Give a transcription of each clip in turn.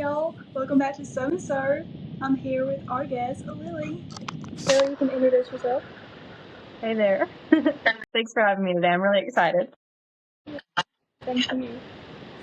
y'all. Welcome back to So and So. I'm here with our guest, Lily. Lily, you can introduce yourself. Hey there. Thanks for having me today. I'm really excited. Thank you.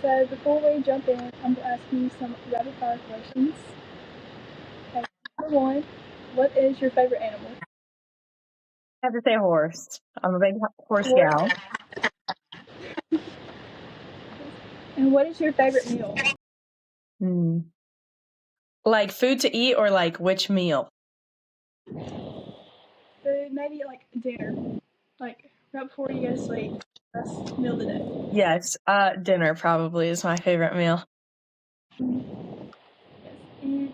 So before we jump in, I'm going to ask you some rapid fire questions. Okay. Number one, what is your favorite animal? I have to say horse. I'm a big horse Horse. gal. And what is your favorite meal? Like food to eat or like which meal? Food, maybe like dinner. Like right before you go to sleep. Best meal of the day. Yes, dinner probably is my favorite meal. Yes. And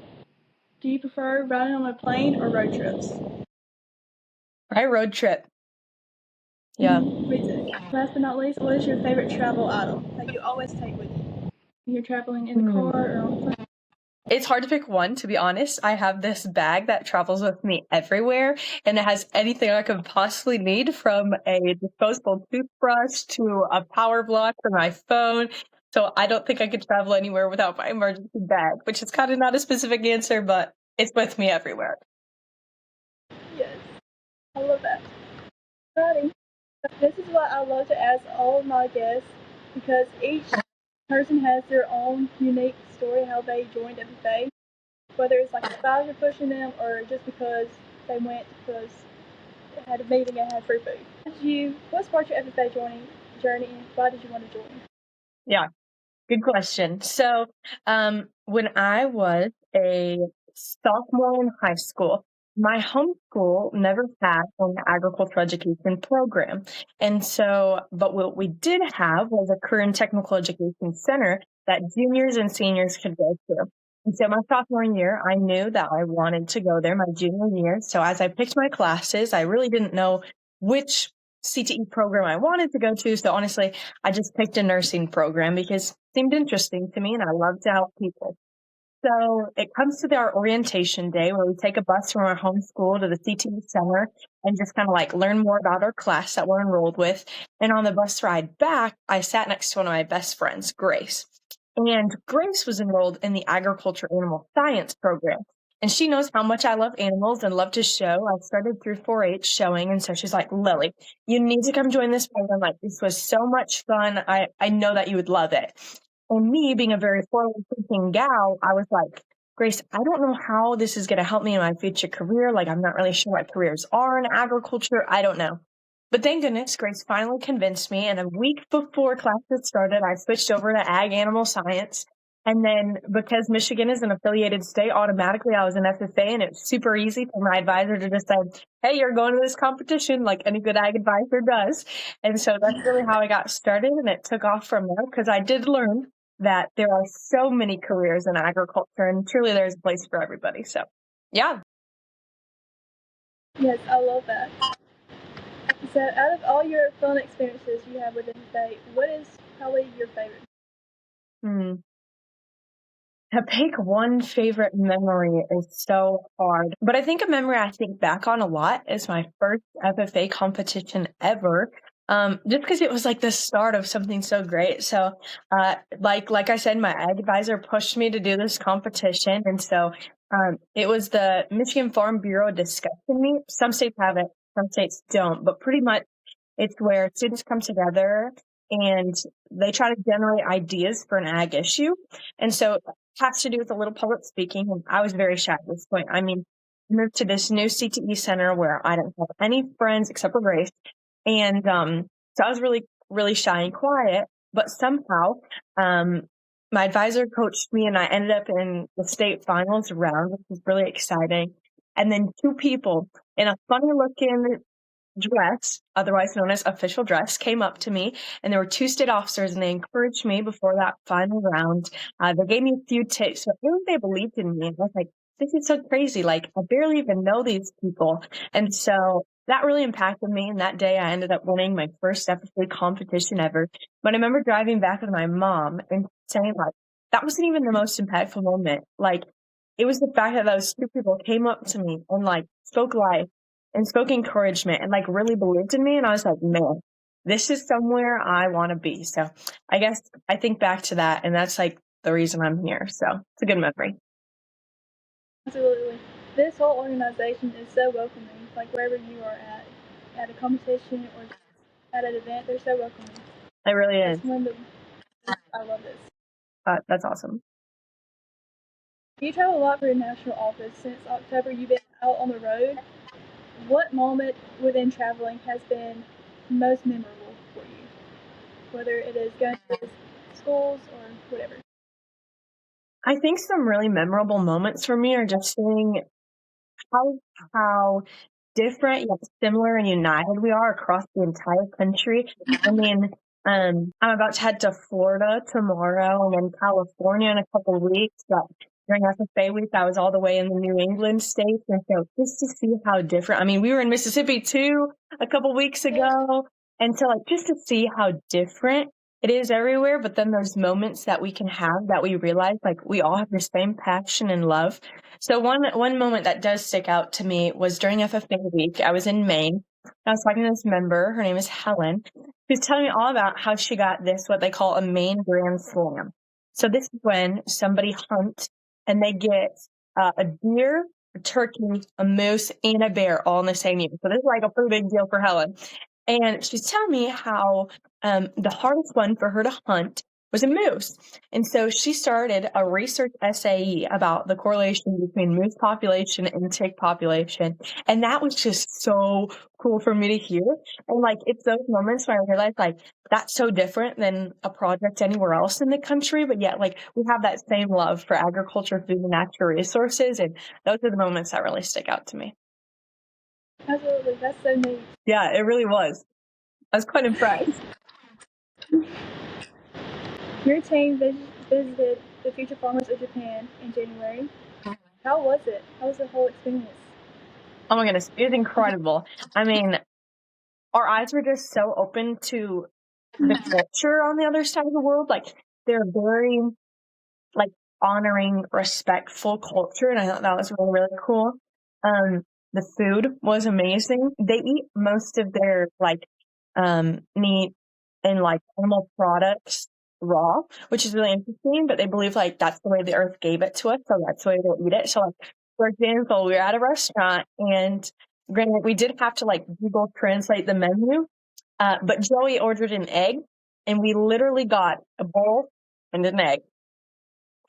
do you prefer riding on a plane or road trips? Right, road trip. Yeah. Me too. Last but not least, what is your favorite travel item that you always take with you? When you're traveling in the car or on the plane? It's hard to pick one, to be honest. I have this bag that travels with me everywhere, and it has anything I could possibly need, from a disposable toothbrush to a power block for my phone. So I don't think I could travel anywhere without my emergency bag, which is kind of not a specific answer, but it's with me everywhere. Yes, I love that. Alrighty. This is what I love to ask all of my guests because each person has their own unique story how they joined FFA, whether it's like a spouse pushing them or just because they went because they had a meeting and had free food. What sparked your FFA journey and why did you want to join? Yeah, good question. So, when I was a sophomore in high school, my home school never had an agricultural education program. And so, but what we did have was a career and technical education center that juniors and seniors could go to. And so my sophomore year, I knew that I wanted to go there my junior year. So as I picked my classes, I really didn't know which CTE program I wanted to go to. So honestly, I just picked a nursing program because it seemed interesting to me and I love to help people. So it comes to our orientation day where we take a bus from our home school to the CTE center and just kind of like learn more about our class that we're enrolled with. And on the bus ride back, I sat next to one of my best friends, Grace. And Grace was enrolled in the agriculture animal science program. And she knows how much I love animals and love to show. I started through 4-H showing. And so she's like, Lily, you need to come join this program. Like, this was so much fun. I know that you would love it. And me being a very forward-thinking gal, I was like, Grace, I don't know how this is going to help me in my future career. Like, I'm not really sure what careers are in agriculture. I don't know. But thank goodness, Grace finally convinced me. And a week before classes started, I switched over to ag animal science. And then because Michigan is an affiliated state, automatically I was an FFA, and it was super easy for my advisor to just say, hey, you're going to this competition like any good ag advisor does. And so that's really how I got started, and it took off from there because I did learn that there are so many careers in agriculture, and truly there's a place for everybody. So, yeah. Yes, I love that. So, out of all your fun experiences you have with FFA, what is probably your favorite? To pick one favorite memory is so hard. But I think a memory I think back on a lot is my first FFA competition ever. Just because it was like the start of something so great. So, like I said, my ag advisor pushed me to do this competition. And so, it was the Michigan Farm Bureau discussion meet. Some states have it, some states don't, but pretty much it's where students come together and they try to generate ideas for an ag issue. And so it has to do with a little public speaking. And I was very shy at this point. I mean, I moved to this new CTE center where I don't have any friends except for Grace. And so I was really, really shy and quiet. But somehow my advisor coached me and I ended up in the state finals round, which was really exciting. And then two people in a funny looking dress, otherwise known as official dress, came up to me, and there were two state officers, and they encouraged me before that final round. They gave me a few tips, but really they believed in me. And I was like, this is so crazy. Like, I barely even know these people. And so that really impacted me. And that day I ended up winning my first FFA competition ever. But I remember driving back with my mom and saying, like, that wasn't even the most impactful moment. Like, it was the fact that those two people came up to me and like spoke life and spoke encouragement and like really believed in me. And I was like, man, this is somewhere I want to be. So I guess I think back to that, and that's like the reason I'm here. So it's a good memory. Absolutely. This whole organization is so welcoming. Like wherever you are at a competition or at an event, they're so welcoming. It really is. That's one of the, I love this. That's awesome. You travel a lot for your national office. Since October, you've been out on the road. What moment within traveling has been most memorable for you? Whether it is going to schools or whatever. I think some really memorable moments for me are just seeing how different yet similar and united we are across the entire country. I mean, I'm about to head to Florida tomorrow and then California in a couple of weeks. But during FFA week, I was all the way in the New England states. And so just to see how different, I mean, we were in Mississippi too a couple weeks ago. And so like just to see how different it is everywhere, but then those moments that we can have that we realize like we all have the same passion and love. So one moment that does stick out to me was during FFA week. I was in Maine. I was talking to this member. Her name is Helen. She was telling me all about how she got this, what they call a Maine Grand Slam. So this is when somebody hunts and they get a deer, a turkey, a moose, and a bear all in the same year. So this is like a pretty big deal for Helen. And she's telling me how the hardest one for her to hunt was a moose. And so she started a research essay about the correlation between moose population and tick population. And that was just so cool for me to hear. And like, it's those moments where I realize like, that's so different than a project anywhere else in the country. But yet like, we have that same love for agriculture, food, and natural resources. And those are the moments that really stick out to me. Absolutely. That's so neat. Yeah, it really was. I was quite impressed. Your team visited the Future Farmers of Japan in January. How was it? How was the whole experience? Oh my goodness, it was incredible. I mean, our eyes were just so open to the culture on the other side of the world. Like they're very like honoring, respectful culture, and I thought that was really, really cool. The food was amazing. They eat most of their like meat and like animal products raw, which is really interesting, but they believe like that's the way the earth gave it to us, so that's the way they'll eat it. So like for example, we were at a restaurant and granted we did have to like Google translate the menu, but Joey ordered an egg and we literally got a bowl and an egg.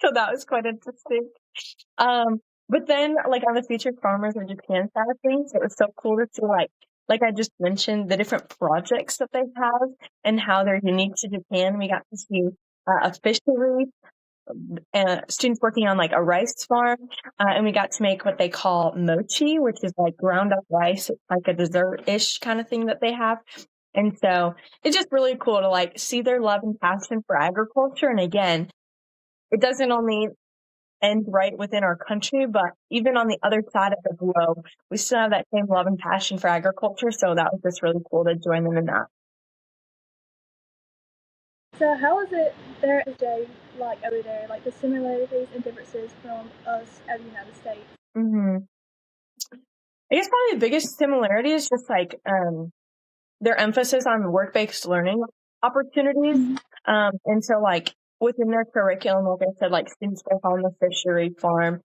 So that was quite interesting. But then like on the Future Farmers of Japan side of things, it was so cool to see like I just mentioned, the different projects that they have and how they're unique to Japan. We got to see a fishery, students working on like a rice farm, and we got to make what they call mochi, which is like ground up rice. It's like a dessert-ish kind of thing that they have. And so it's just really cool to like see their love and passion for agriculture. And again, it doesn't only end right within our country, but even on the other side of the globe, we still have that same love and passion for agriculture. So that was just really cool to join them in that. So how is it there at FFJ like over there? Like the similarities and differences from us at the United States? Mm-hmm. I guess probably the biggest similarity is just like their emphasis on work-based learning opportunities. And so like within their curriculum, like I said, like students work on the fishery farm,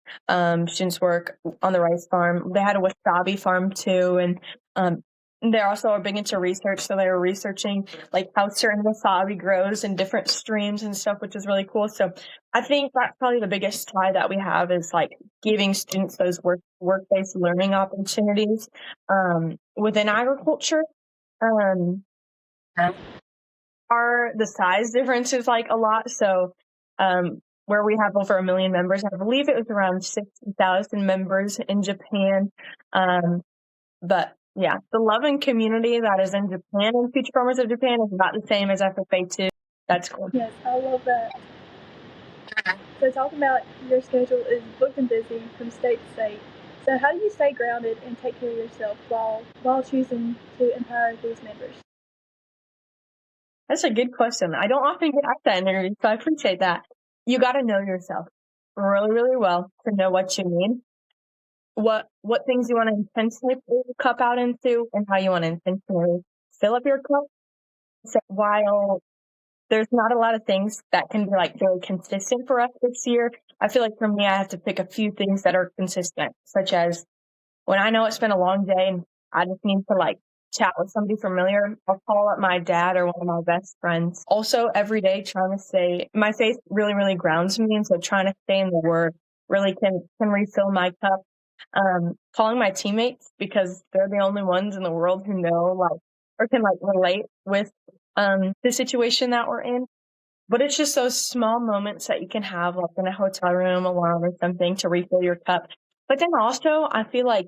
students work on the rice farm. They had a wasabi farm too. And they also are big into research. So they were researching like how certain wasabi grows in different streams and stuff, which is really cool. So I think that's probably the biggest tie that we have is like giving students those work-based learning opportunities within agriculture. The size difference is like a lot. So, where we have over 1 million members, I believe it was around 60,000 members in Japan. But yeah, the love and community that is in Japan and Future Farmers of Japan is about the same as FFA too. That's cool. Yes, I love that. So talking about your schedule is booked and busy from state to state. So how do you stay grounded and take care of yourself while choosing to empower these members? That's a good question. I don't often get asked that in interviews, so I appreciate that. You got to know yourself really, really well to know what you need, what things you want to intentionally pull your cup out into, and how you want to intentionally fill up your cup. So while there's not a lot of things that can be like very consistent for us this year. I feel like for me, I have to pick a few things that are consistent, such as when I know it's been a long day and I just need to like chat with somebody familiar, I'll call up my dad or one of my best friends. Also, every day trying to stay, my faith really, really grounds me. And so trying to stay in the Word really can refill my cup. Calling my teammates because they're the only ones in the world who know like or can like relate with the situation that we're in. But it's just those small moments that you can have like in a hotel room alone or something to refill your cup. But then also I feel like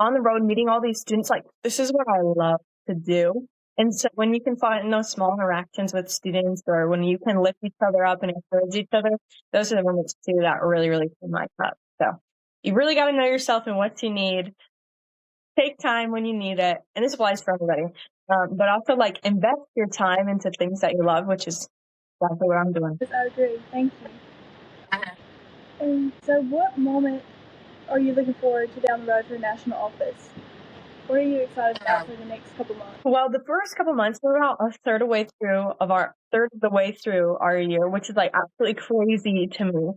on the road meeting all these students, like this is what I love to do. And so when you can find those small interactions with students or when you can lift each other up and encourage each other, those are the moments too that really, really fill my cup. So you really got to know yourself and what you need. Take time when you need it. And this applies for everybody. But also like invest your time into things that you love, which is exactly what I'm doing. Yes, I agree. Thank you. And so what moment are you looking forward to down the road for national office? What are you excited about for the next couple months? Well, the first couple months, we're about a third of the way through our year, which is like absolutely crazy to me.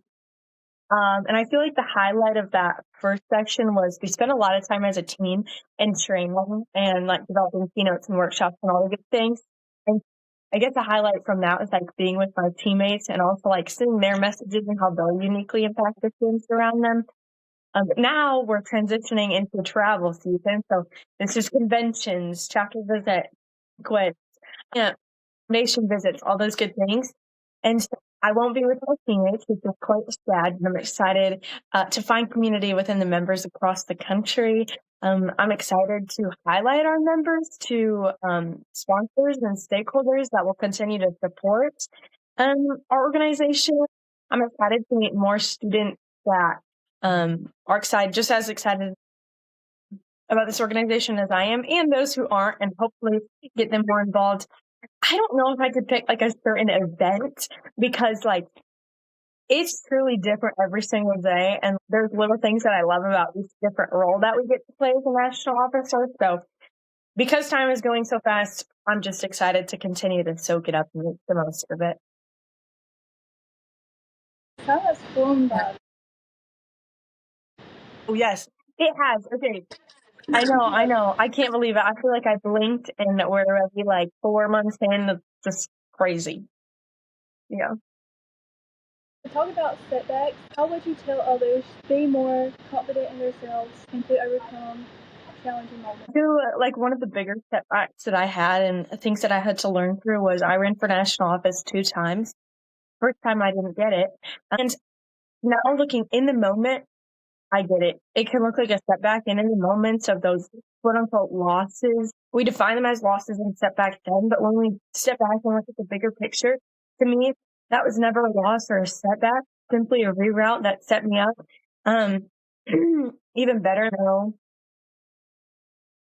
And I feel like the highlight of that first section was we spent a lot of time as a team and training and like developing keynotes and workshops and all the good things. And I guess the highlight from that was like being with my teammates and also like seeing their messages and how they'll uniquely impact the students around them. But now we're transitioning into travel season. So this is conventions, chapter visit, quiz, nation visits, all those good things. And so I won't be with my teammates, which is quite sad. I'm excited to find community within the members across the country. I'm excited to highlight our members to sponsors and stakeholders that will continue to support our organization. I'm excited to meet more students that are excited, just as excited about this organization as I am, and those who aren't, and hopefully get them more involved. I don't know if I could pick like a certain event because like it's truly different every single day. And there's little things that I love about each different role that we get to play as a national officer. So because time is going so fast, I'm just excited to continue to soak it up and make the most of it. How has flown by? Oh, yes, it has. Okay. I know. I can't believe it. I feel like I blinked and we're already like 4 months in. It's just crazy. Yeah. To talk about setbacks, how would you tell others to be more confident in themselves and to overcome challenging moments? I feel like one of the bigger setbacks that I had and things that I had to learn through was I ran for national office 2 times. First time I didn't get it. And now looking in the moment, I get it. It can look like a setback, and in the moments of those quote unquote losses, we define them as losses and setbacks then, but when we step back and look at the bigger picture, to me, that was never a loss or a setback, simply a reroute that set me up. Even better though,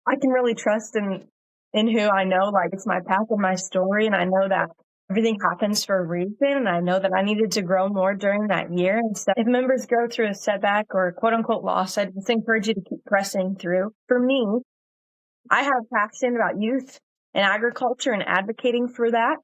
I can really trust in who I know, like it's my path and my story, and I know that everything happens for a reason, and I know that I needed to grow more during that year. And so if members go through a setback or a quote unquote loss, I'd just encourage you to keep pressing through. For me, I have a passion about youth and agriculture and advocating for that.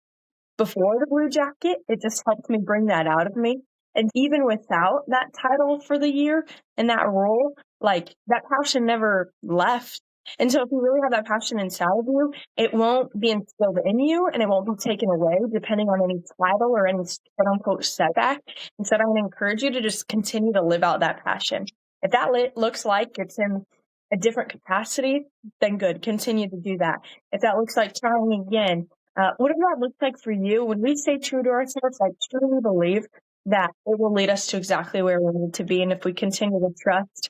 Before the blue jacket, it just helped me bring that out of me. And even without that title for the year and that role, like that passion never left. And so if you really have that passion inside of you, it won't be instilled in you and it won't be taken away depending on any title or any quote unquote setback. Instead, I'm going to encourage you to just continue to live out that passion. If that looks like it's in a different capacity, then good. Continue to do that. If that looks like trying again, whatever that looks like for you, when we stay true to ourselves, I truly believe that it will lead us to exactly where we need to be. And if we continue to trust,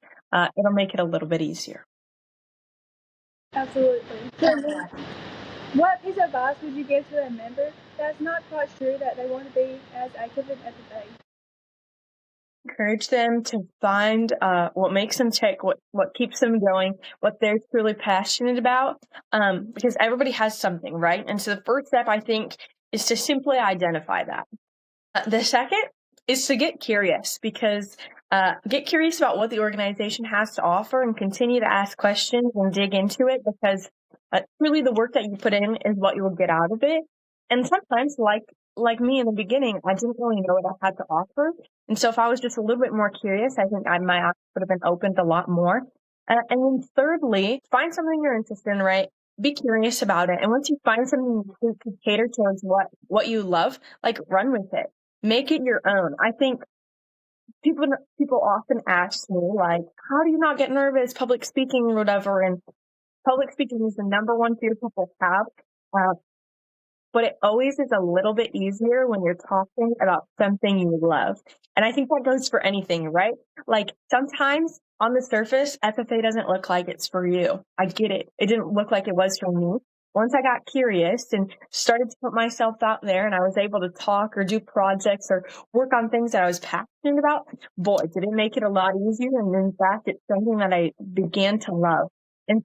it'll make it a little bit easier. Absolutely. What piece of advice would you give to a member that's not quite sure that they want to be as active in FFA? Encourage them to find what makes them tick, what keeps them going, what they're truly passionate about, because everybody has something, right? And so the first step, I think, is to simply identify that. The second is to get curious, because get curious about what the organization has to offer and continue to ask questions and dig into it, because really the work that you put in is what you will get out of it. And sometimes, like me in the beginning, I didn't really know what I had to offer. And so if I was just a little bit more curious, I think my eyes would have been opened a lot more. And then thirdly, find something you're interested in, right? Be curious about it. And once you find something to cater towards what you love, like run with it. Make it your own. I think people often ask me, like, how do you not get nervous public speaking or whatever? And public speaking is the number one fear people have. Uh, but it always is a little bit easier when you're talking about something you love. And I think that goes for anything, right? Like sometimes on the surface, FFA doesn't look like it's for you. I get it. It didn't look like it was for me. Once I got curious and started to put myself out there and I was able to talk or do projects or work on things that I was passionate about, boy, did it make it a lot easier. And in fact, it's something that I began to love. And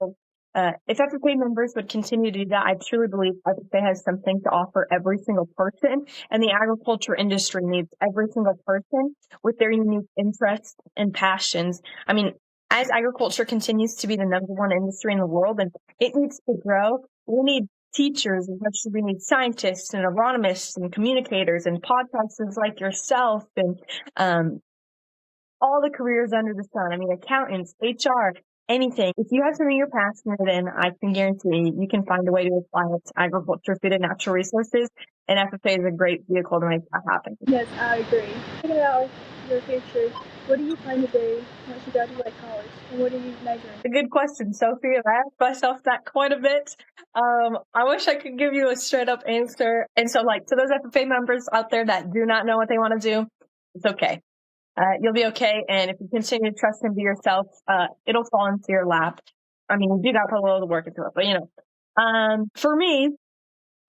if FFA members would continue to do that, I truly believe FFA has something to offer every single person, and the agriculture industry needs every single person with their unique interests and passions. I mean, as agriculture continues to be the number one industry in the world, and it needs to grow, we need teachers as much as we need scientists and agronomists and communicators and podcasters like yourself and all the careers under the sun. I mean, accountants, HR, anything. If you have something you're passionate in, I can guarantee you can find a way to apply it to agriculture, food, and natural resources. And FFA is a great vehicle to make that happen. Yes, I agree. Thinking about your future, what do you plan to do once you graduate college? And what are you majoring in? A good question, Sophie. I ask myself that quite a bit. I wish I could give you a straight up answer. And so, like, to those FFA members out there that do not know what they want to do, it's okay. You'll be okay. And if you continue to trust and be yourself, it'll fall into your lap. I mean, you do got to put a little work into it, but for me,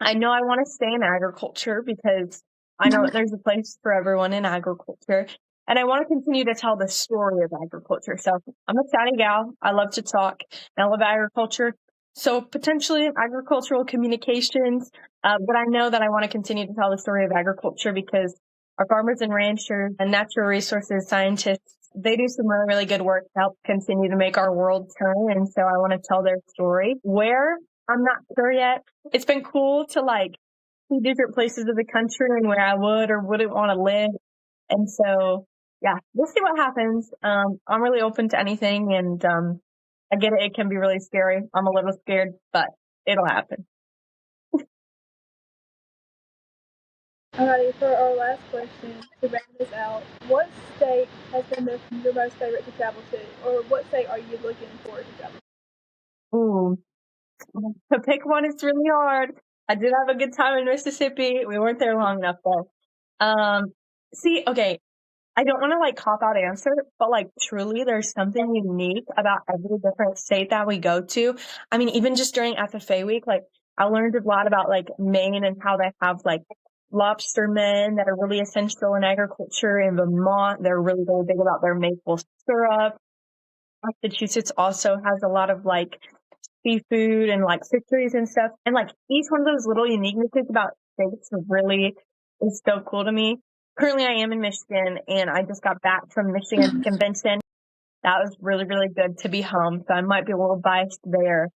I know I want to stay in agriculture because I know that there's a place for everyone in agriculture. And I want to continue to tell the story of agriculture. So I'm a chatty gal. I love to talk and I love agriculture. So potentially agricultural communications. But I know that I want to continue to tell the story of agriculture because our farmers and ranchers and natural resources scientists, they do some really, really good work to help continue to make our world turn. And so I want to tell their story. Where? I'm not sure yet. It's been cool to like see different places of the country and where I would or wouldn't want to live. And so, yeah, we'll see what happens. I'm really open to anything and, I get it. It can be really scary. I'm a little scared, but it'll happen. Alrighty, for our last question, to round this out, what state has been your most favorite to travel to? Or what state are you looking forward to travel to? Ooh, to pick one is really hard. I did have a good time in Mississippi. We weren't there long enough though. Okay, I don't want to like cop out answer, but like truly there's something unique about every different state that we go to. I mean, even just during FFA week, like I learned a lot about like Maine and how they have like lobstermen that are really essential in agriculture. In Vermont, they're really, really big about their maple syrup. Massachusetts also has a lot of like seafood and like fisheries and stuff. And like each one of those little uniquenesses about states really is so cool to me. Currently, I am in Michigan and I just got back from Michigan convention. That was really, really good to be home. So I might be a little biased there.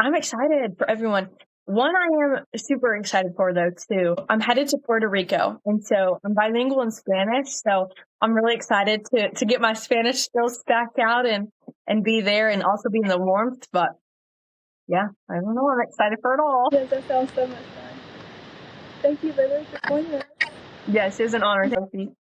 I'm excited for everyone. One I am super excited for though too. I'm headed to Puerto Rico and so I'm bilingual in Spanish. So I'm really excited to get my Spanish skills back out and be there and also be in the warmth. But yeah, I don't know. I'm excited for it all. Yes, that sounds so much fun. Thank you, Lily, for joining us. Yes, it's an honor. Thank you.